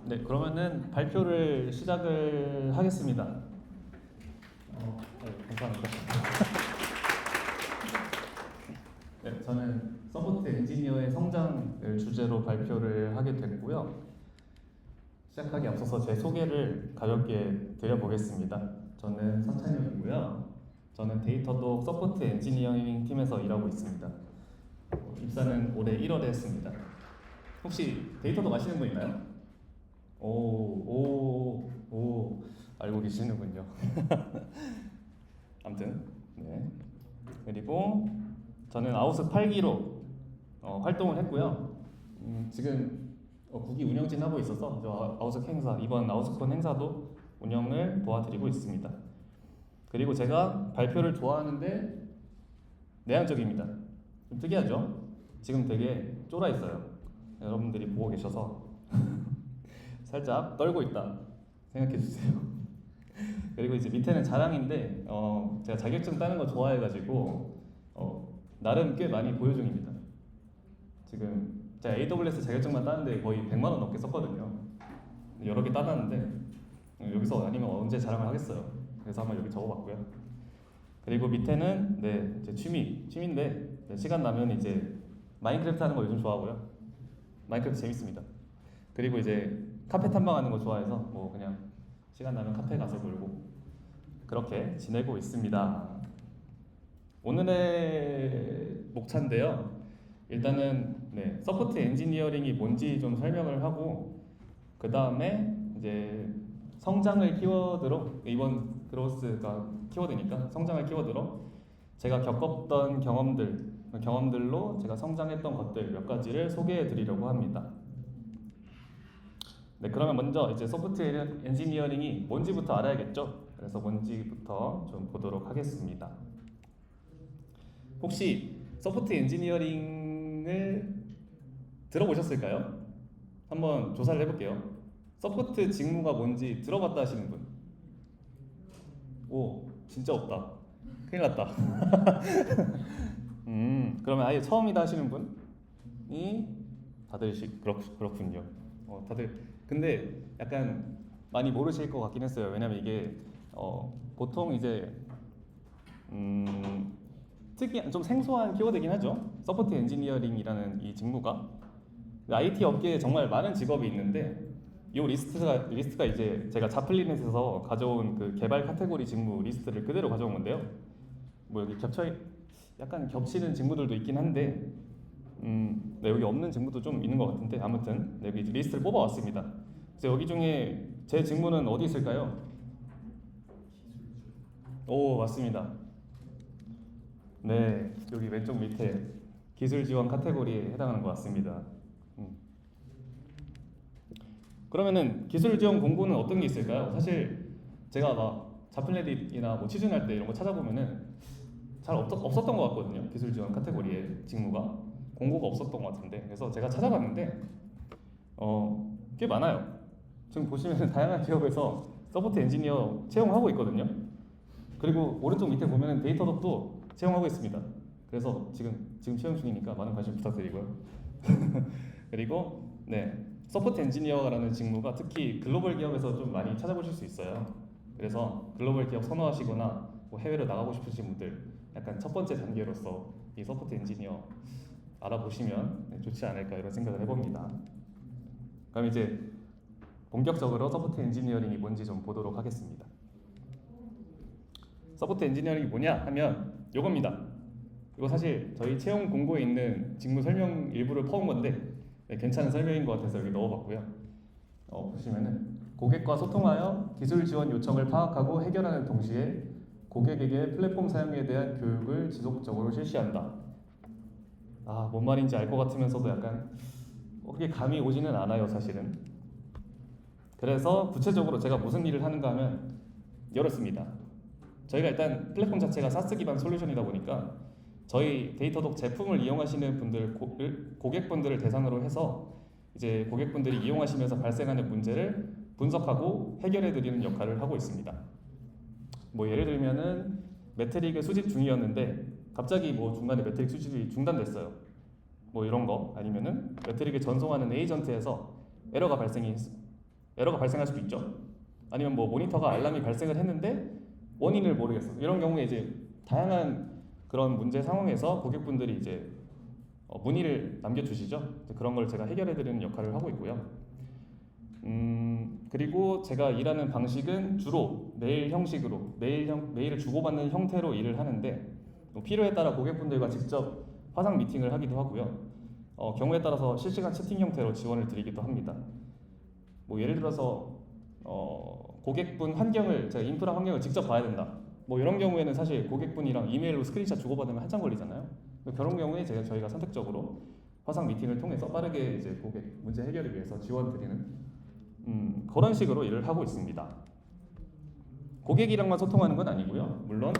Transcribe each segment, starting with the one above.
네, 그러면은 발표를 시작을 하겠습니다. 감사합니다. 네, 저는 서포트 엔지니어의 성장을 주제로 발표를 하게 됐고요. 시작하기 앞서서 제 소개를 가볍게 드려보겠습니다. 저는 서찬혁이고요. 저는 데이터독 서포트 엔지니어링 팀에서 일하고 있습니다. 입사는 올해 1월에 했습니다. 혹시 데이터독 아시는 분 있나요? 오, 알고 계시는군요. 아무튼, 네. 그리고 저는 아웃스 8기로 활동을 했고요. 지금 국기 운영진 하고 있어서 저 아웃스 행사, 이번 아웃스콘 행사도 운영을 도와드리고 있습니다. 그리고 제가 발표를 좋아하는데 내향적입니다. 좀 특이하죠? 지금 되게 쫄아 있어요. 여러분들이 보고 계셔서 살짝 떨고 있다 생각해 주세요. 그리고 이제 밑에는 자랑인데 제가 자격증 따는 거 좋아해가지고 나름 꽤 많이 보유 중입니다. 지금 제가 AWS 자격증만 따는데 거의 100만 원 넘게 썼거든요. 여러 개 따놨는데 여기서 아니면 언제 자랑을 하겠어요. 그래서 한번 여기 적어봤고요. 그리고 밑에는 네, 제 취미인데 시간 나면 이제 마인크래프트 하는 거 요즘 좋아하고요. 마인크래프트 재밌습니다. 그리고 이제 카페 탐방하는 거 좋아해서 뭐 그냥 시간 나면 카페 가서 놀고 그렇게 지내고 있습니다. 오늘의 목차인데요. 일단은 네, 서포트 엔지니어링이 뭔지 좀 설명을 하고 그 다음에 이제 성장을 키워드로 이번 그로스가 키워드니까 성장을 키워드로 제가 겪었던 경험들로 제가 성장했던 것들 몇 가지를 소개해 드리려고 합니다. 네, 그러면 먼저 이제 소프트 엔지니어링이 뭔지부터 알아야겠죠? 그래서 뭔지부터 좀 보도록 하겠습니다. 혹시 소프트 엔지니어링을 들어보셨을까요? 한번 조사를 해볼게요. 서포트 직무가 뭔지 들어봤다 하시는 분? 오, 진짜 없다. 큰일 났다. 그러면 아예 처음이다 하시는 분이 다들 그렇군요. 다들 근데 약간 많이 모르실 것 같긴 했어요. 왜냐면 이게 보통 이제 특이한 좀 생소한 키워드이긴 하죠. 서포트 엔지니어링이라는 이 직무가 IT 업계에 정말 많은 직업이 있는데 이 리스트가 이제 제가 자플리넷에서 가져온 그 개발 카테고리 직무 리스트를 그대로 가져온 건데요. 뭐 여기 약간 겹치는 직무들도 있긴 한데 네, 여기 없는 직무도 좀 있는 것 같은데 아무튼 네, 여기 리스트를 뽑아왔습니다. 그래서 여기 중에 제 직무는 어디 있을까요? 오, 맞습니다. 네, 여기 왼쪽 밑에 기술 지원 카테고리에 해당하는 것 같습니다. 그러면은 기술 지원 공고는 어떤 게 있을까요? 사실 제가 막 자플레딧이나 뭐 취준할 때 이런 거 찾아보면은 잘 없었던 것 같거든요. 기술 지원 카테고리에 직무가 공고가 없었던 것 같은데 그래서 제가 찾아봤는데 꽤 많아요. 지금 보시면 다양한 기업에서 서포트 엔지니어 채용하고 있거든요. 그리고 오른쪽 밑에 보면 데이터독도 채용하고 있습니다. 그래서 지금 채용 중이니까 많은 관심 부탁드리고요. 그리고 네, 서포트 엔지니어라는 직무가 특히 글로벌 기업에서 좀 많이 찾아보실 수 있어요. 그래서 글로벌 기업 선호하시거나 뭐 해외로 나가고 싶으신 분들 약간 첫 번째 단계로서 이 서포트 엔지니어 알아보시면 좋지 않을까 이런 생각을 해봅니다. 그럼 이제 본격적으로 서포트 엔지니어링이 뭔지 좀 보도록 하겠습니다. 서포트 엔지니어링이 뭐냐 하면 이겁니다. 이거 사실 저희 채용 공고에 있는 직무 설명 일부를 퍼온 건데 네, 괜찮은 설명인 것 같아서 여기 넣어봤고요. 보시면은 고객과 소통하여 기술 지원 요청을 파악하고 해결하는 동시에 고객에게 플랫폼 사용에 대한 교육을 지속적으로 실시한다. 뭔 말인지 알 것 같으면서도 약간 그게 감이 오지는 않아요, 사실은. 그래서 구체적으로 제가 무슨 일을 하는가 하면 이렇습니다. 저희가 일단 플랫폼 자체가 SaaS 기반 솔루션이다 보니까 저희 데이터독 제품을 이용하시는 고객분들을 대상으로 해서 이제 고객분들이 이용하시면서 발생하는 문제를 분석하고 해결해 드리는 역할을 하고 있습니다. 뭐 예를 들면은 매트릭을 수집 중이었는데 갑자기 뭐 중간에 매트릭 수집이 중단됐어요. 뭐 이런 거 아니면은 매트릭을 전송하는 에이전트에서 에러가 발생이 에러가 발생할 수도 있죠. 아니면 뭐 모니터가 알람이 발생을 했는데 원인을 모르겠어. 이런 경우에 이제 다양한 그런 문제 상황에서 고객분들이 이제 문의를 남겨주시죠. 그런 걸 제가 해결해드리는 역할을 하고 있고요. 그리고 제가 일하는 방식은 주로 메일 형식으로 메일을 주고받는 형태로 일을 하는데 필요에 따라 고객분들과 직접 화상 미팅을 하기도 하고요. 경우에 따라서 실시간 채팅 형태로 지원을 드리기도 합니다. 뭐 예를 들어서 고객분 환경을 제가 인프라 환경을 직접 봐야 된다. 뭐 이런 경우에는 사실 고객분이랑 이메일로 스크린샷 주고받으면 한참 걸리잖아요. 그런 경우에 저희가 선택적으로 화상 미팅을 통해서 빠르게 이제 고객 문제 해결을 위해서 지원 드리는 그런 식으로 일을 하고 있습니다. 고객이랑만 소통하는 건 아니고요. 물론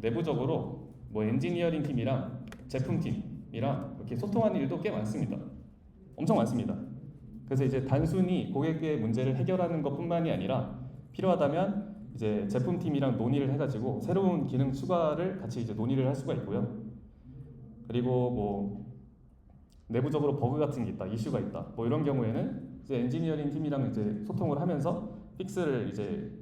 내부적으로 뭐 엔지니어링 팀이랑 제품 팀이랑 이렇게 소통하는 일도 꽤 많습니다. 엄청 많습니다. 그래서 이제 단순히 고객의 문제를 해결하는 것뿐만이 아니라 필요하다면 이제 제품 팀이랑 논의를 해가지고 새로운 기능 추가를 같이 이제 논의를 할 수가 있고요. 그리고 뭐 내부적으로 버그 같은 게 있다, 이슈가 있다, 뭐 이런 경우에는 이제 엔지니어링 팀이랑 이제 소통을 하면서 픽스를 이제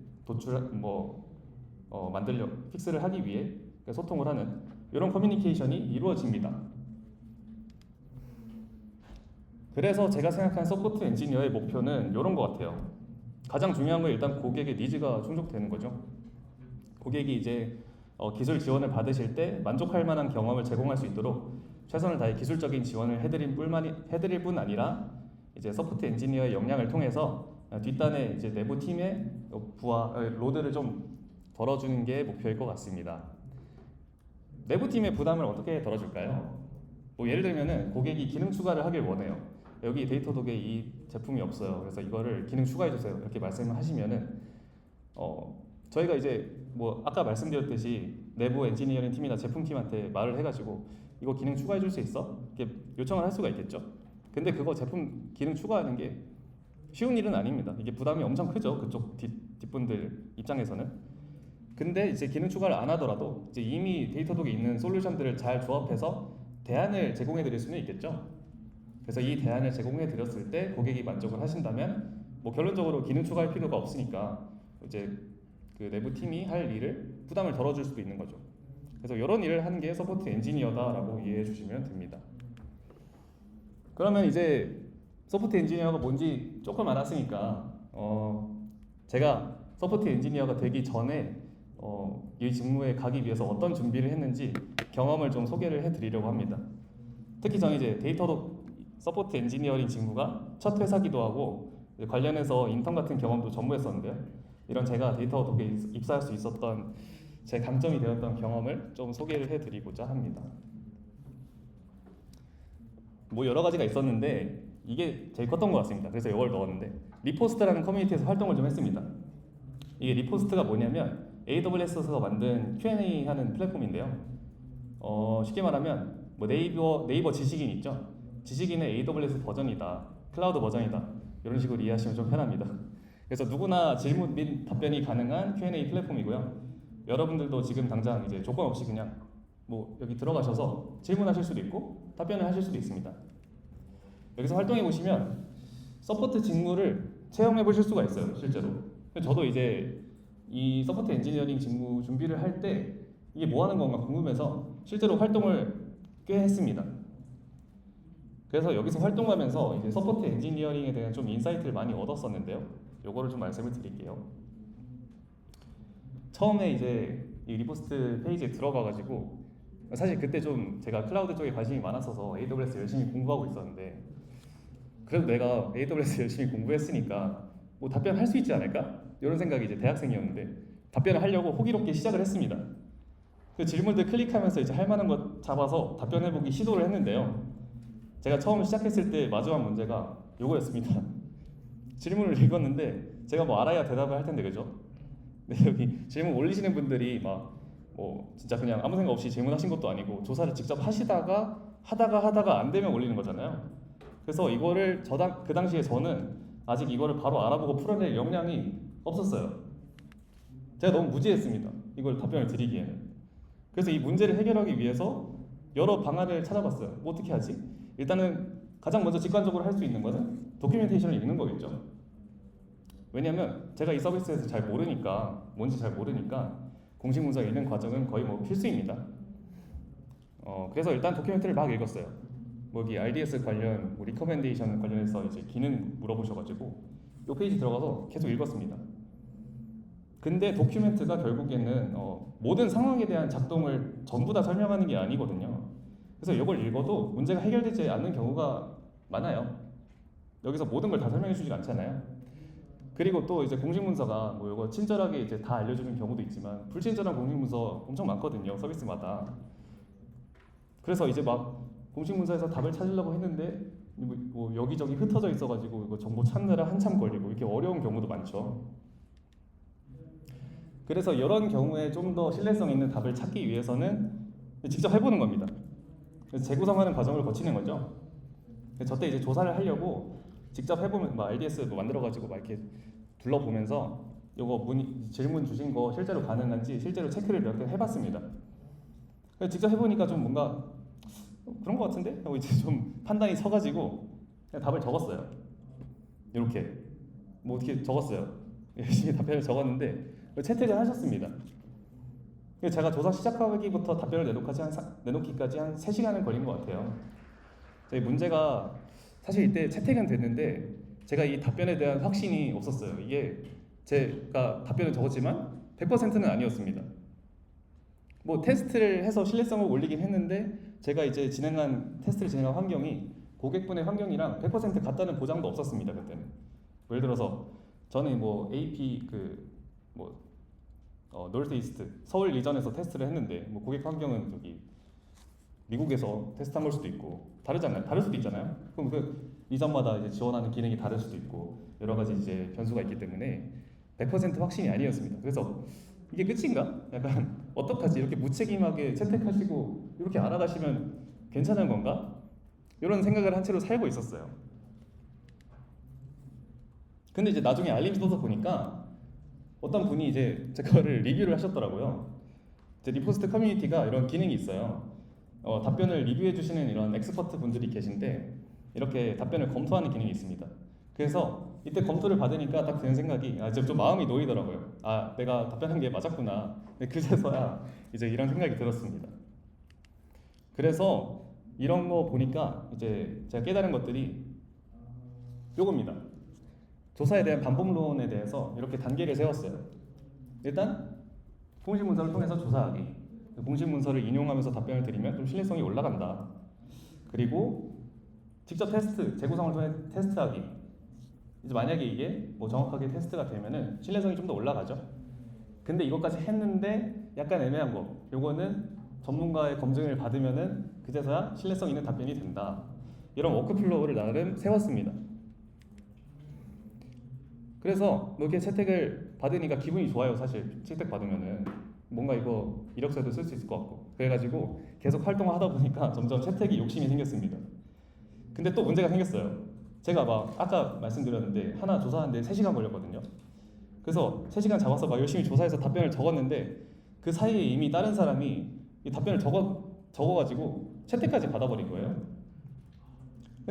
픽스를 하기 위해 소통을 하는 이런 커뮤니케이션이 이루어집니다. 그래서 제가 생각한 서포트 엔지니어의 목표는 이런 것 같아요. 가장 중요한 건 일단 고객의 니즈가 충족되는 거죠. 고객이 이제 기술 지원을 받으실 때 만족할 만한 경험을 제공할 수 있도록 최선을 다해 기술적인 지원을 해드릴 뿐 아니라 이제 서포트 엔지니어의 역량을 통해서 뒷단에 이제 내부 팀의 로드를 좀 덜어주는 게 목표일 것 같습니다. 내부 팀의 부담을 어떻게 덜어줄까요? 뭐 예를 들면은 고객이 기능 추가를 하길 원해요. 여기 데이터독에 이 제품이 없어요. 그래서 이거를 기능 추가해 주세요. 이렇게 말씀을 하시면은 저희가 이제 뭐 아까 말씀드렸듯이 내부 엔지니어링 팀이나 제품 팀한테 말을 해가지고 이거 기능 추가해 줄 수 있어? 이렇게 요청을 할 수가 있겠죠. 근데 그거 제품 기능 추가하는 게 쉬운 일은 아닙니다. 이게 부담이 엄청 크죠. 그쪽 뒷분들 입장에서는. 근데 이제 기능 추가를 안 하더라도 이제 이미 데이터독에 있는 솔루션들을 잘 조합해서 대안을 제공해 드릴 수는 있겠죠. 그래서 이 대안을 제공해 드렸을 때 고객이 만족을 하신다면 뭐 결론적으로 기능 추가할 필요가 없으니까 이제 그 내부 팀이 할 일을 부담을 덜어줄 수도 있는 거죠. 그래서 이런 일을 하는 게 서포트 엔지니어다라고 이해해 주시면 됩니다. 그러면 이제 서포트 엔지니어가 뭔지 조금 알았으니까 제가 서포트 엔지니어가 되기 전에 이 직무에 가기 위해서 어떤 준비를 했는지 경험을 좀 소개를 해드리려고 합니다. 특히 저는 이제 데이터독 서포트 엔지니어링 직무가 첫 회사기도 하고 관련해서 인턴 같은 경험도 전무했었는데요. 이런 제가 데이터독에 입사할 수 있었던 제 강점이 되었던 경험을 좀 소개를 해드리고자 합니다. 뭐 여러 가지가 있었는데 이게 제일 컸던 것 같습니다. 그래서 이걸 넣었는데 리포스트라는 커뮤니티에서 활동을 좀 했습니다. 이게 리포스트가 뭐냐면 AWS에서 만든 Q&A 하는 플랫폼인데요. 쉽게 말하면 뭐 네이버 지식인 있죠? 지식인의 AWS 버전이다, 클라우드 버전이다, 이런 식으로 이해하시면 좀 편합니다. 그래서 누구나 질문 및 답변이 가능한 Q&A 플랫폼이고요. 여러분들도 지금 당장 이제 조건 없이 그냥 뭐 여기 들어가셔서 질문하실 수도 있고 답변을 하실 수도 있습니다. 여기서 활동해 보시면 서포트 직무를 체험해 보실 수가 있어요, 실제로. 저도 이제 이 서포트 엔지니어링 직무 준비를 할 때 이게 뭐 하는 건가 궁금해서 실제로 활동을 꽤 했습니다. 그래서 여기서 활동하면서 이제 서포트 엔지니어링에 대한 좀 인사이트를 많이 얻었었는데요. 요거를 좀 말씀을 드릴게요. 처음에 이제 이 리포스트 페이지에 들어가가지고 사실 그때 좀 제가 클라우드 쪽에 관심이 많았어서 AWS 열심히 공부하고 있었는데 그래도 내가 AWS 열심히 공부했으니까 뭐 답변할 수 있지 않을까? 이런 생각이 이제 대학생이었는데 답변을 하려고 호기롭게 시작을 했습니다. 그 질문들 클릭하면서 이제 할 만한 것 잡아서 답변해보기 시도를 했는데요. 제가 처음 시작했을 때 마주한 문제가 요거였습니다. 질문을 읽었는데 제가 뭐 알아야 대답을 할 텐데 그죠? 근데 여기 질문 올리시는 분들이 막 뭐 진짜 그냥 아무 생각 없이 질문하신 것도 아니고 조사를 직접 하시다가 하다가 안 되면 올리는 거잖아요. 그래서 이거를 그 당시에 저는 아직 이거를 바로 알아보고 풀어낼 역량이 없었어요. 제가 너무 무지했습니다. 이걸 답변을 드리기에는. 그래서 이 문제를 해결하기 위해서 여러 방안을 찾아봤어요. 뭐 어떻게 하지? 일단은 가장 먼저 직관적으로 할 수 있는 것은 도큐멘테이션을 읽는 거겠죠. 왜냐면 제가 이 서비스에서 잘 모르니까, 뭔지 잘 모르니까 공식 문서 읽는 과정은 거의 뭐 필수입니다. 그래서 일단 도큐멘트를 막 읽었어요. 뭐 여기 RDS 관련, 뭐 리커멘데이션 관련해서 이제 기능 물어보셔가지고 이 페이지 들어가서 계속 읽었습니다. 근데 도큐멘트가 결국에는 모든 상황에 대한 작동을 전부 다 설명하는 게 아니거든요. 그래서 이걸 읽어도 문제가 해결되지 않는 경우가 많아요. 여기서 모든 걸 다 설명해 주지 않잖아요. 그리고 또 이제 공식문서가 뭐 이거 친절하게 이제 다 알려주는 경우도 있지만 불친절한 공식문서 엄청 많거든요. 서비스마다. 그래서 이제 막 공식문서에서 답을 찾으려고 했는데 뭐 여기저기 흩어져 있어가지고 이거 정보 찾느라 한참 걸리고 이렇게 어려운 경우도 많죠. 그래서 이런 경우에 좀 더 신뢰성 있는 답을 찾기 위해서는 직접 해보는 겁니다. 그래서 재구성하는 과정을 거치는 거죠. 저때 이제 조사를 하려고 직접 해보면 막 RDS 뭐 만들어가지고 막 이렇게 둘러보면서 이거 질문 주신 거 실제로 가능한지 실제로 체크를 몇 개 해봤습니다. 직접 해보니까 좀 뭔가 그런 것 같은데? 하고 이제 좀 판단이 서가지고 그냥 답을 적었어요. 이렇게 뭐 어떻게 적었어요. 열심히 답변을 적었는데 채택을 하셨습니다. 제가 조사 시작하기부터 답변을 내놓기까지 한 3시간은 걸린 것 같아요. 저희 문제가 사실 이때 채택은 됐는데 제가 이 답변에 대한 확신이 없었어요. 이게 제가 답변을 적었지만 100%는 아니었습니다. 뭐 테스트를 해서 신뢰성을 올리긴 했는데 제가 이제 테스트를 진행한 환경이 고객분의 환경이랑 100% 같다는 보장도 없었습니다. 그때는. 예를 들어서 저는 뭐 AP 노르트 이스트 서울 리전에서 테스트를 했는데 뭐 고객 환경은 저기 미국에서 테스트한 걸 수도 있고 다를 수도 있잖아요. 그럼 그 리전마다 이제 지원하는 기능이 다를 수도 있고 여러 가지 이제 변수가 있기 때문에 100% 확신이 아니었습니다. 그래서 이게 끝인가? 약간 어떡하지? 이렇게 무책임하게 채택하시고 이렇게 알아가시면 괜찮은 건가? 이런 생각을 한 채로 살고 있었어요. 근데 이제 나중에 알림 써서 보니까 어떤 분이 이제 제 거를 리뷰를 하셨더라고요. 이제 리포스트 커뮤니티가 이런 기능이 있어요. 답변을 리뷰해 주시는 이런 엑스퍼트 분들이 계신데 이렇게 답변을 검토하는 기능이 있습니다. 그래서 이때 검토를 받으니까 딱 드는 생각이 좀 마음이 놓이더라고요. 내가 답변한 게 맞았구나. 그제서야 이제 이런 생각이 들었습니다. 그래서 이런 거 보니까 이제 제가 깨달은 것들이 요겁니다. 조사에 대한 반복론에 대해서 이렇게 단계를 세웠어요. 일단 공식 문서를 통해서 조사하기. 공식 문서를 인용하면서 답변을 드리면 좀 신뢰성이 올라간다. 그리고 직접 재구성을 통해 테스트하기. 이제 만약에 이게 뭐 정확하게 테스트가 되면은 신뢰성이 좀 더 올라가죠. 근데 이것까지 했는데 약간 애매한 거. 요거는 전문가의 검증을 받으면은 그제서야 신뢰성 있는 답변이 된다. 이런 워크플로우를 나름 세웠습니다. 그래서 뭐 이렇게 채택을 받으니까 기분이 좋아요. 사실 채택 받으면은 뭔가 이거 이력서에도 쓸 수 있을 것 같고 그래가지고 계속 활동을 하다 보니까 점점 채택이 욕심이 생겼습니다. 근데 또 문제가 생겼어요. 제가 막 아까 말씀드렸는데 하나 조사하는데 3시간 걸렸거든요. 그래서 3시간 잡아서 막 열심히 조사해서 답변을 적었는데 그 사이에 이미 다른 사람이 이 답변을 적어가지고 채택까지 받아버린 거예요.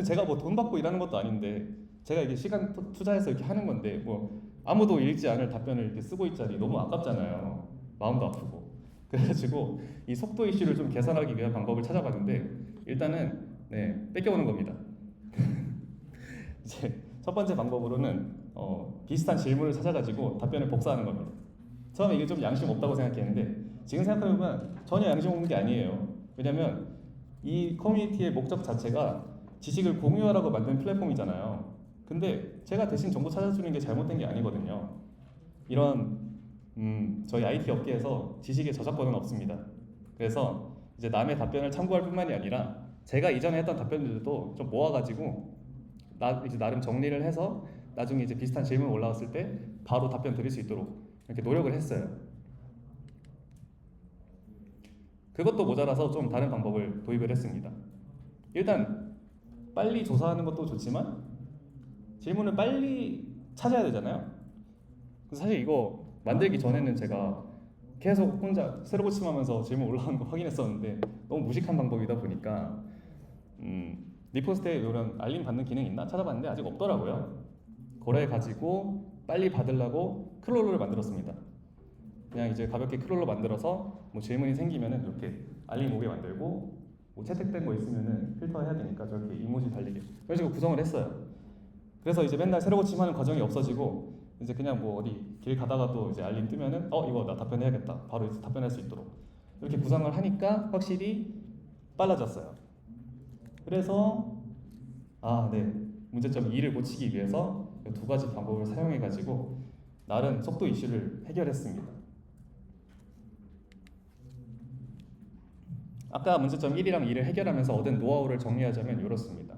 제가 뭐 돈 받고 일하는 것도 아닌데 제가 이게 시간 투자해서 이렇게 하는 건데 뭐 아무도 읽지 않을 답변을 이렇게 쓰고 있자니 너무 아깝잖아요. 마음도 아프고. 그래가지고 이 속도 이슈를 좀 개선하기 위한 방법을 찾아봤는데 일단은 뺏겨오는 겁니다. 이제 첫 번째 방법으로는 비슷한 질문을 찾아가지고 답변을 복사하는 겁니다. 처음에 이게 좀 양심 없다고 생각했는데 지금 생각해보면 전혀 양심 없는 게 아니에요. 왜냐면 이 커뮤니티의 목적 자체가 지식을 공유하라고 만든 플랫폼이잖아요. 근데 제가 대신 정보 찾아주는 게 잘못된 게 아니거든요. 이런 저희 IT 업계에서 지식의 저작권은 없습니다. 그래서 이제 남의 답변을 참고할 뿐만이 아니라 제가 이전에 했던 답변들도 좀 모아가지고 이제 나름 정리를 해서 나중에 이제 비슷한 질문 올라왔을 때 바로 답변 드릴 수 있도록 이렇게 노력을 했어요. 그것도 모자라서 좀 다른 방법을 도입을 했습니다. 일단 빨리 조사하는 것도 좋지만 질문을 빨리 찾아야 되잖아요. 사실 이거 만들기 전에는 제가 계속 혼자 새로 고침하면서 질문 올라오는 거 확인했었는데 너무 무식한 방법이다 보니까 리포스트에 이런 알림 받는 기능이 있나 찾아봤는데 아직 없더라고요. 그래 가지고 빨리 받으려고 클롤러를 만들었습니다. 그냥 이제 가볍게 클롤러 만들어서 뭐 질문이 생기면은 이렇게 알림 오게 만들고 뭐 채택된 거 있으면은 필터해야 되니까 저렇게 이모지 달리게 그런 식으로 구성을 했어요. 그래서 이제 맨날 새로 고침하는 과정이 없어지고 이제 그냥 뭐 어디 길 가다가도 이제 알림 뜨면은 이거 나 답변해야겠다 바로 이제 답변할 수 있도록 이렇게 구성을 하니까 확실히 빨라졌어요. 그래서 네, 문제점 2를 고치기 위해서 두 가지 방법을 사용해 가지고 나름 속도 이슈를 해결했습니다. 아까 문제점 1이랑 2를 해결하면서 얻은 노하우를 정리하자면 이렇습니다.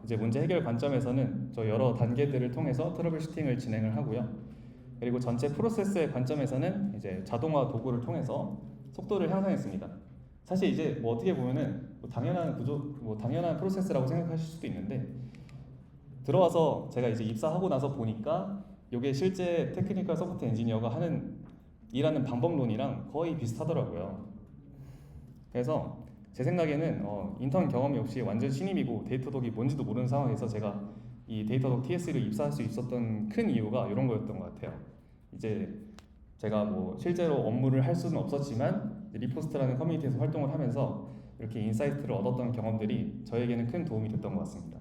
이제 문제 해결 관점에서는 저 여러 단계들을 통해서 트러블 슈팅을 진행을 하고요. 그리고 전체 프로세스의 관점에서는 이제 자동화 도구를 통해서 속도를 향상했습니다. 사실 이제 뭐 어떻게 보면은 뭐 당연한 구조, 뭐 당연한 프로세스라고 생각하실 수도 있는데 들어와서 제가 이제 입사하고 나서 보니까 이게 실제 테크니컬 서포트 엔지니어가 일하는 방법론이랑 거의 비슷하더라고요. 그래서 제 생각에는 인턴 경험이 없이 완전 신입이고 데이터독이 뭔지도 모르는 상황에서 제가 이 데이터독 TS를 입사할 수 있었던 큰 이유가 이런 거였던 것 같아요. 이제 제가 뭐 실제로 업무를 할 수는 없었지만 리포스트라는 커뮤니티에서 활동을 하면서 이렇게 인사이트를 얻었던 경험들이 저에게는 큰 도움이 됐던 것 같습니다.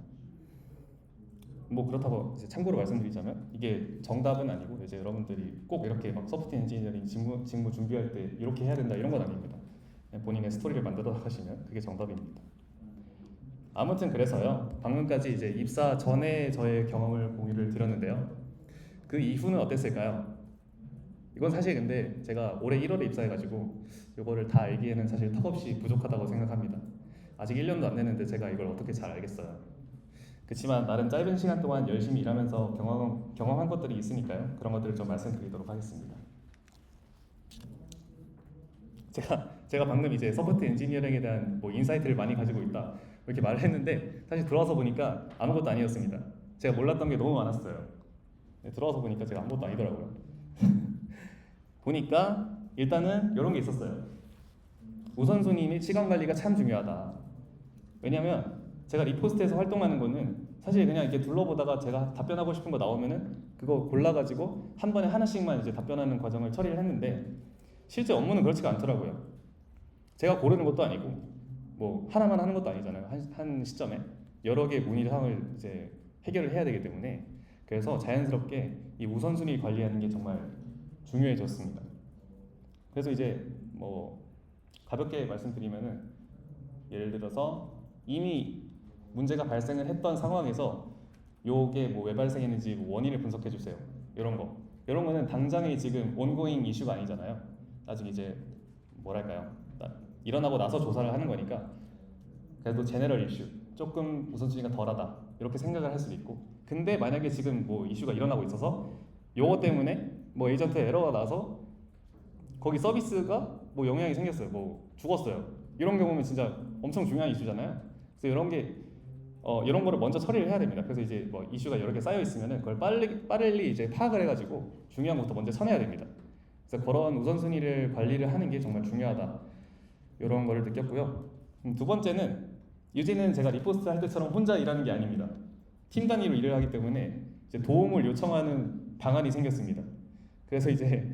뭐 그렇다고 이제 참고로 말씀드리자면 이게 정답은 아니고 이제 여러분들이 꼭 이렇게 막 소프트 엔지니어링 직무 준비할 때 이렇게 해야 된다 이런 건 아닙니다. 그냥 본인의 스토리를 만들어 가시면 그게 정답입니다. 아무튼 그래서요 방금까지 이제 입사 전에 저의 경험을 공유를 드렸는데요. 그 이후는 어땠을까요? 이건 사실 근데 제가 올해 1월에 입사해가지고 이거를 다 알기에는 사실 턱없이 부족하다고 생각합니다. 아직 1년도 안 됐는데 제가 이걸 어떻게 잘 알겠어요. 그렇지만 나름 짧은 시간 동안 열심히 일하면서 경험한 것들이 있으니까요. 그런 것들을 좀 말씀드리도록 하겠습니다. 제가 방금 이제 서포트 엔지니어링에 대한 뭐 인사이트를 많이 가지고 있다 이렇게 말을 했는데 사실 들어와서 보니까 아무것도 아니었습니다. 제가 몰랐던 게 너무 많았어요. 들어와서 보니까 제가 아무것도 아니더라고요. 보니까 일단은 이런 게 있었어요. 우선순위 및 시간 관리가 참 중요하다. 왜냐면 제가 리포스트에서 활동하는 거는 사실 그냥 이렇게 둘러보다가 제가 답변하고 싶은 거 나오면은 그거 골라가지고 한 번에 하나씩만 이제 답변하는 과정을 처리를 했는데 실제 업무는 그렇지가 않더라고요. 제가 고르는 것도 아니고 뭐 하나만 하는 것도 아니잖아요. 한 시점에 여러 개의 문의사항을 이제 해결을 해야 되기 때문에 그래서 자연스럽게 이 우선순위 관리하는 게 정말 중요해졌습니다. 그래서 이제 뭐 가볍게 말씀드리면은 예를 들어서 이미 문제가 발생을 했던 상황에서 요게 뭐 왜 발생했는지 뭐 원인을 분석해 주세요. 이런 거는 당장의 지금 온고잉 이슈가 아니잖아요. 나중에 이제 뭐랄까요? 일어나고 나서 조사를 하는 거니까 그래도 제너럴 이슈 조금 우선순위가 덜하다 이렇게 생각을 할 수도 있고 근데 만약에 지금 뭐 이슈가 일어나고 있어서 요거 때문에 뭐 에이전트 에러가 나서 거기 서비스가 뭐 영향이 생겼어요. 뭐 죽었어요. 이런 경우는 진짜 엄청 중요한 이슈잖아요. 그래서 이런 거를 먼저 처리를 해야 됩니다. 그래서 이제 뭐 이슈가 여러 개 쌓여 있으면은 그걸 빨리 이제 파악을 해가지고 중요한 것부터 먼저 쳐내야 됩니다. 그래서 그런 우선순위를 관리를 하는 게 정말 중요하다. 이런 거를 느꼈고요. 두 번째는 이제는 제가 리포스트 할 때처럼 혼자 일하는 게 아닙니다. 팀 단위로 일을 하기 때문에 이제 도움을 요청하는 방안이 생겼습니다. 그래서 이제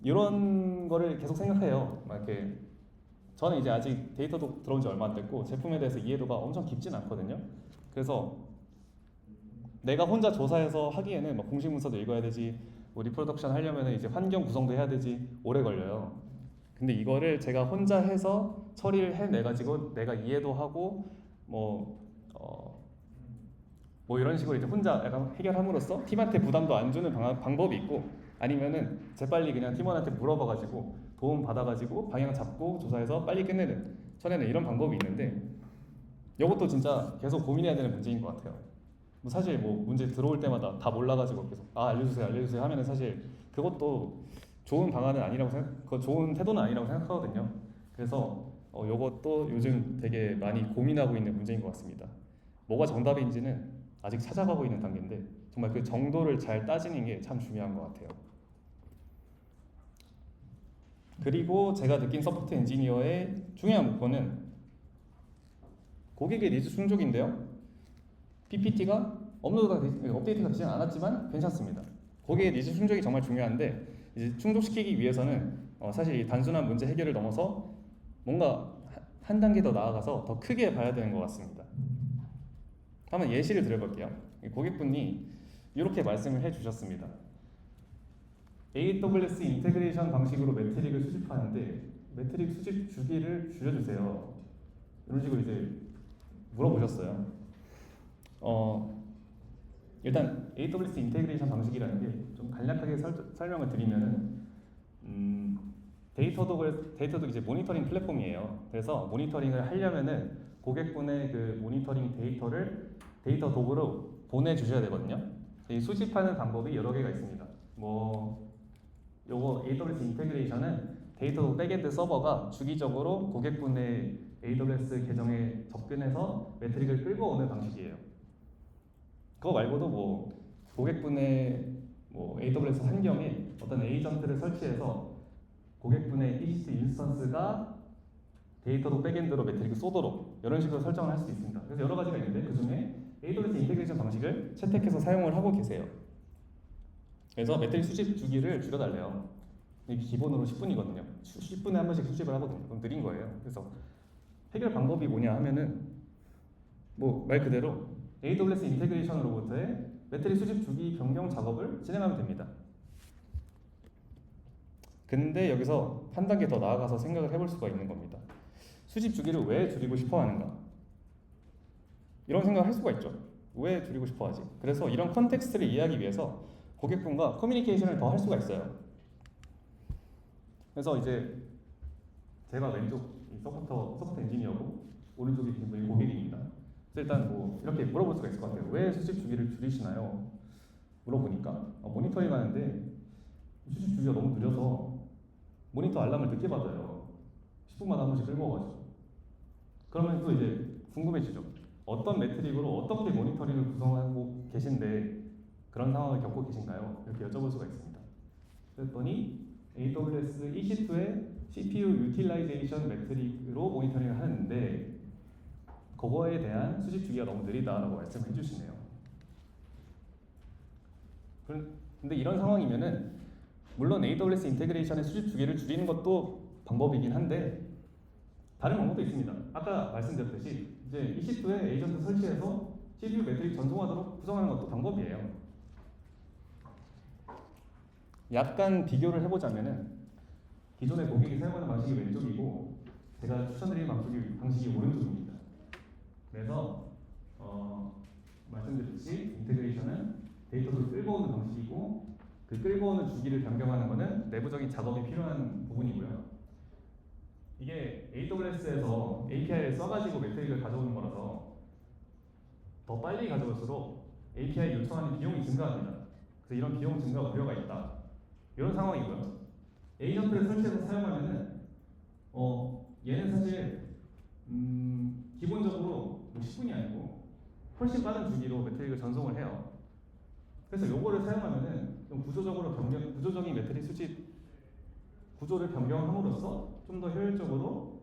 이런 거를 계속 생각해요. 막 이렇게 저는 이제 아직 데이터도 들어온 지 얼마 안 됐고 제품에 대해서 이해도가 엄청 깊진 않거든요. 그래서 내가 혼자 조사해서 하기에는 막 공식 문서도 읽어야 되지, 뭐 리프로덕션 하려면 이제 환경 구성도 해야 되지, 오래 걸려요. 근데 이거를 제가 혼자 해서 처리를 해내가지고 내가 이해도 하고 뭐 이런 식으로 이제 혼자 약간 해결함으로써 팀한테 부담도 안 주는 방법이 있고 아니면은 재빨리 그냥 팀원한테 물어봐가지고 도움 받아가지고 방향 잡고 조사해서 빨리 쳐내는 이런 방법이 있는데 이것도 진짜 계속 고민해야 되는 문제인 것 같아요. 뭐 사실 뭐 문제 들어올 때마다 다 몰라가지고 계속 알려주세요 하면은 사실 그것도 좋은 방안은 아니라고 그거 좋은 태도는 아니라고 생각하거든요. 그래서 이것도 요즘 되게 많이 고민하고 있는 문제인 것 같습니다. 뭐가 정답인지는 아직 찾아가고 있는 단계인데 정말 그 정도를 잘 따지는 게 참 중요한 것 같아요. 그리고 제가 느낀 서포트 엔지니어의 중요한 목표는 고객의 니즈 충족인데요. PPT가 업데이트가 되지 않았지만 괜찮습니다. 고객의 니즈 충족이 정말 중요한데 이제 충족시키기 위해서는 사실 이 단순한 문제 해결을 넘어서 뭔가 한 단계 더 나아가서 더 크게 봐야 되는 것 같습니다. 한번 예시를 드려볼게요. 고객분이 이렇게 말씀을 해주셨습니다. AWS 인테그레이션 방식으로 매트릭을 수집하는데 매트릭 수집 주기를 줄여주세요. 이런 식으로 이제 물어보셨어요. 일단 AWS 인테그레이션 방식이라는 게 좀 간략하게 설명을 드리면은 데이터도 이제 모니터링 플랫폼이에요. 그래서 모니터링을 하려면은 고객분의 그 모니터링 데이터 도구로 보내주셔야 되거든요. 이 수집하는 방법이 여러 개가 있습니다. 요거 AWS 인테그레이션은 데이터 백엔드 서버가 주기적으로 고객분의 AWS 계정에 접근해서 매트릭을 끌고 오는 방식이에요. 그거 말고도 고객분의 AWS 환경에 어떤 에이전트를 설치해서 고객분의 EC2 인스턴스가 데이터도 백엔드로 매트릭을 쏘도록 이런 식으로 설정을 할 수 있습니다. 그래서 여러 가지가 있는데 그 중에 AWS 인테그레이션 방식을 채택해서 사용을 하고 계세요. 그래서 매트릭 수집 주기를 줄여달래요. 이게 기본으로 10분이거든요. 10분에 한 번씩 수집을 하거든요. 그럼 느린 거예요. 그래서 해결 방법이 뭐냐 하면은 말 그대로 AWS 인테그레이션으로부터의 매트릭 수집 주기 변경 작업을 진행하면 됩니다. 근데 여기서 한 단계 더 나아가서 생각을 해볼 수가 있는 겁니다. 수집 주기를 왜 줄이고 싶어 하는가? 이런 생각을 할 수가 있죠. 왜 줄이고 싶어 하지? 그래서 이런 컨텍스트를 이해하기 위해서 고객분과 커뮤니케이션을 더 할 수가 있어요. 그래서 이제 제가 왼쪽 서포터 엔지니어고 오른쪽이 분이 고객입니다. 그래서 일단 이렇게 물어볼 수가 있을 것 같아요. 왜 수집 주기를 줄이시나요? 물어보니까 모니터링 하는데 수집 주기가 너무 느려서 모니터 알람을 늦게 받아요. 10분마다 한 번씩 끌고 와가지고. 그러면 또 이제 궁금해지죠. 어떤 매트릭으로 어떻게 모니터링을 구성하고 계신데 그런 상황을 겪고 계신가요? 이렇게 여쭤볼 수가 있습니다. 그랬더니 AWS EC2의 CPU 유틸라이제이션 매트릭으로 모니터링을 하는데 그거에 대한 수집 주기가 너무 느리다라고 말씀해 주시네요. 근데 이런 상황이면은 물론 AWS 인테그레이션의 수집 주기를 줄이는 것도 방법이긴 한데 다른 방법도 있습니다. 아까 말씀드렸듯이 이제 EC2에 에이전트 설치해서 CPU 매트릭 전송하도록 구성하는 것도 방법이에요. 약간 비교를 해보자면은 기존의 고객이 사용하는 방식이 왼쪽이고 제가 추천드리는 방식이 오른쪽입니다. 그래서 말씀드렸듯이 인테그레이션은 데이터를 끌고 오는 방식이고 그 끌고 오는 주기를 변경하는 것은 내부적인 작업이 필요한 부분이고요. 이게 AWS에서 API를 써가지고 매트릭을 가져오는 거라서 더 빨리 가져올수록 API 요청하는 비용이 증가합니다. 그래서 이런 비용 증가 우려가 있다. 이런 상황이고요. 에이전트를 설치해서 사용하면은 얘는 사실 기본적으로 10분이 아니고 훨씬 빠른 주기로 매트릭을 전송을 해요. 그래서 요거를 사용하면은 좀 구조적인 매트릭 수집 구조를 변경함으로써 좀 더 효율적으로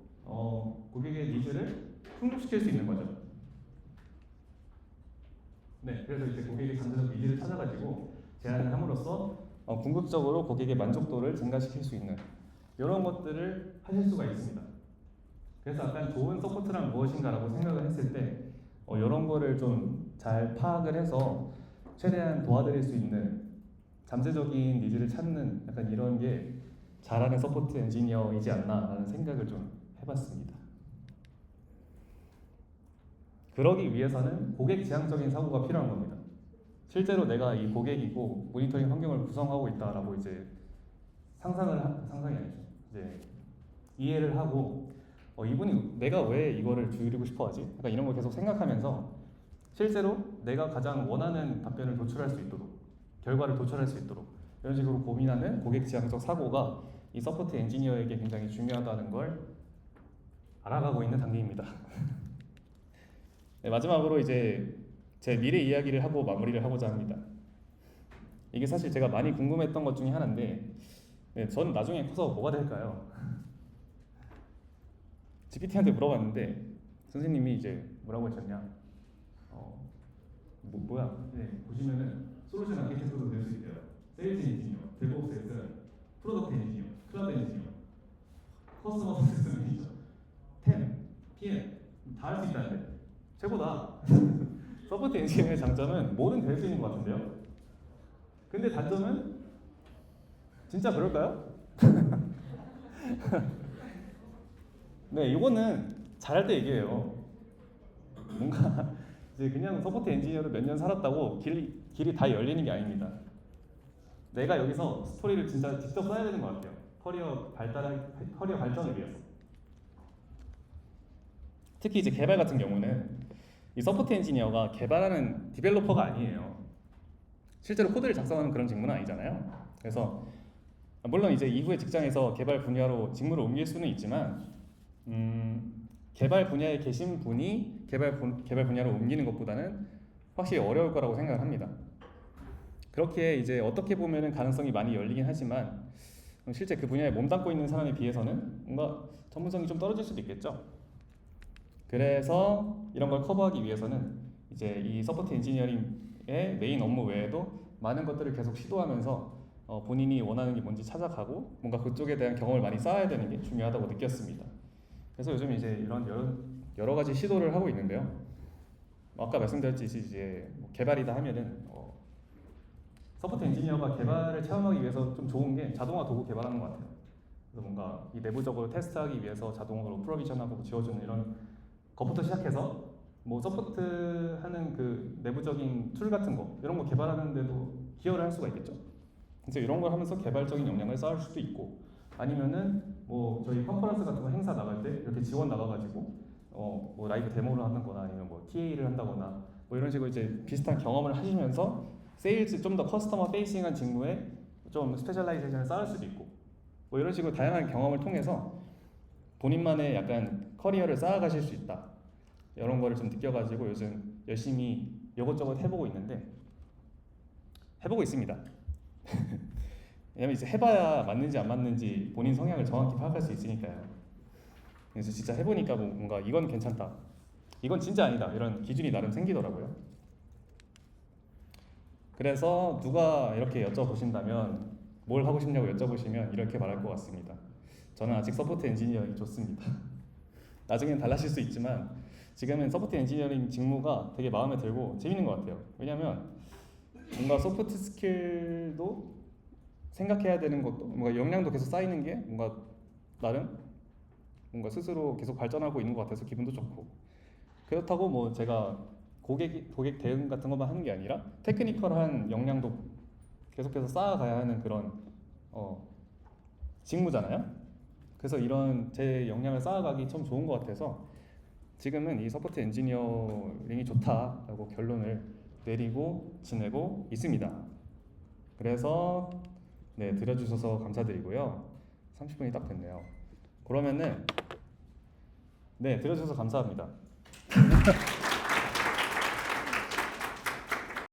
고객의 니즈를 충족시킬 수 있는 거죠. 네, 그래서 이제 고객의 잠재적 니즈를 찾아가지고 제안을 함으로써 궁극적으로 고객의 만족도를 증가시킬 수 있는 이런 것들을 하실 수가 있습니다. 그래서 약간 좋은 서포트란 무엇인가라고 생각을 했을 때 이런 거를 좀 잘 파악을 해서 최대한 도와드릴 수 있는 잠재적인 니즈를 찾는 약간 이런 게 잘하는 서포트 엔지니어이지 않나라는 생각을 좀 해봤습니다. 그러기 위해서는 고객 지향적인 사고가 필요한 겁니다. 실제로 내가 이 고객이고 모니터링 환경을 구성하고 있다라고 이제 상상이 아니죠. 이제 이해를 하고 이분이 내가 왜 이거를 줄이고 싶어하지? 약간 이런 걸 계속 생각하면서 실제로 내가 가장 원하는 답변을 도출할 수 있도록 결과를 도출할 수 있도록 이런 식으로 고민하는 고객 지향적 사고가 이 서포트 엔지니어에게 굉장히 중요하다는 걸 알아가고 있는 단계입니다. 네, 마지막으로 이제 제 미래 이야기를 하고 마무리를 하고자 합니다. 이게 사실 제가 많이 궁금했던 것 중에 하나인데 전 나중에 커서 뭐가 될까요? GPT한테 물어봤는데 선생님이 이제 뭐라고 하셨냐 뭐야? 네, 보시면은 솔루션 아키텍트도 될 수 있대요. 세일즈 엔지니어, 데브옵스, 프로덕트 엔지니어, 클라우드 엔지니어, 커스터머 서비스 매니저, 템, PM 다 할 수 있다는데 최고다. 서포트 엔지니어의 장점은 뭐든 될 수 있는 것 같은데요. 근데 단점은 진짜 그럴까요? 네, 이거는 잘할 때 얘기해요. 뭔가 이제 그냥 서포트 엔지니어로 몇 년 살았다고 길이 다 열리는 게 아닙니다. 내가 여기서 스토리를 진짜 직접 써야 되는 것 같아요. 커리어 발전을 위해서. 특히 이제 개발 같은 경우는 이 서포트 엔지니어가 개발하는 디벨로퍼가 아니에요. 실제로 코드를 작성하는 그런 직무는 아니잖아요. 그래서 물론 이제 이후에 직장에서 개발 분야로 직무를 옮길 수는 있지만 개발 분야에 계신 분이 개발 분야로 옮기는 것보다는 확실히 어려울 거라고 생각을 합니다. 그렇게 이제 어떻게 보면은 가능성이 많이 열리긴 하지만 실제 그 분야에 몸담고 있는 사람에 비해서는 뭔가 전문성이 좀 떨어질 수도 있겠죠. 그래서 이런 걸 커버하기 위해서는 이제 이 서포트 엔지니어링의 메인 업무 외에도 많은 것들을 계속 시도하면서 본인이 원하는 게 뭔지 찾아가고 뭔가 그쪽에 대한 경험을 많이 쌓아야 되는 게 중요하다고 느꼈습니다. 그래서 요즘 이제 이런 여러 가지 시도를 하고 있는데요. 아까 말씀드렸듯이 이제 뭐 개발이다 하면은 서포트 엔지니어가 개발을 체험하기 위해서 좀 좋은 게 자동화 도구 개발하는 것 같아요. 그래서 뭔가 이 내부적으로 테스트하기 위해서 자동으로 프로비전하고 지워주는 이런 것부터 시작해서 뭐 서포트하는 그 내부적인 툴 같은 거 이런 거 개발하는데도 기여를 할 수가 있겠죠. 그래서 이런 걸 하면서 개발적인 역량을 쌓을 수도 있고 아니면은 뭐 저희 컨퍼런스 같은 거 행사 나갈 때 이렇게 지원 나가가지고 뭐 라이브 데모를 하는거나 아니면 뭐 TA를 한다거나 뭐 이런 식으로 이제 비슷한 경험을 하시면서 세일즈 좀 더 커스터머 페이싱한 직무에 좀 스페셜라이제이션을 쌓을 수도 있고 뭐 이런 식으로 다양한 경험을 통해서 본인만의 약간 커리어를 쌓아가실 수 있다. 이런 거를 좀 느껴가지고 요즘 열심히 이것저것 해보고 있는데 해보고 있습니다. 왜냐면 이제 해봐야 맞는지 안 맞는지 본인 성향을 정확히 파악할 수 있으니까요. 그래서 진짜 해보니까 뭔가 이건 괜찮다, 이건 진짜 아니다 이런 기준이 나름 생기더라고요. 그래서 누가 이렇게 여쭤보신다면 뭘 하고 싶냐고 여쭤보시면 이렇게 말할 것 같습니다. 저는 아직 서포트 엔지니어링이 좋습니다. 나중엔 달라질 수 있지만 지금은 서포트 엔지니어링 직무가 되게 마음에 들고 재밌는 것 같아요. 왜냐면 뭔가 소프트 스킬도 생각해야 되는 것도 뭔가 역량도 계속 쌓이는 게 뭔가 나름 뭔가 스스로 계속 발전하고 있는 것 같아서 기분도 좋고, 그렇다고 뭐 제가 고객 대응 같은 것만 하는 게 아니라 테크니컬한 역량도 계속해서 쌓아가야 하는 그런 직무잖아요. 그래서 이런 제 역량을 쌓아가기 참 좋은 것 같아서 지금은 이 서포트 엔지니어링이 좋다라고 결론을 내리고 지내고 있습니다. 그래서 네, 들어주셔서 감사드리고요. 30분이 딱 됐네요. 그러면은 네, 들어주셔서 감사합니다.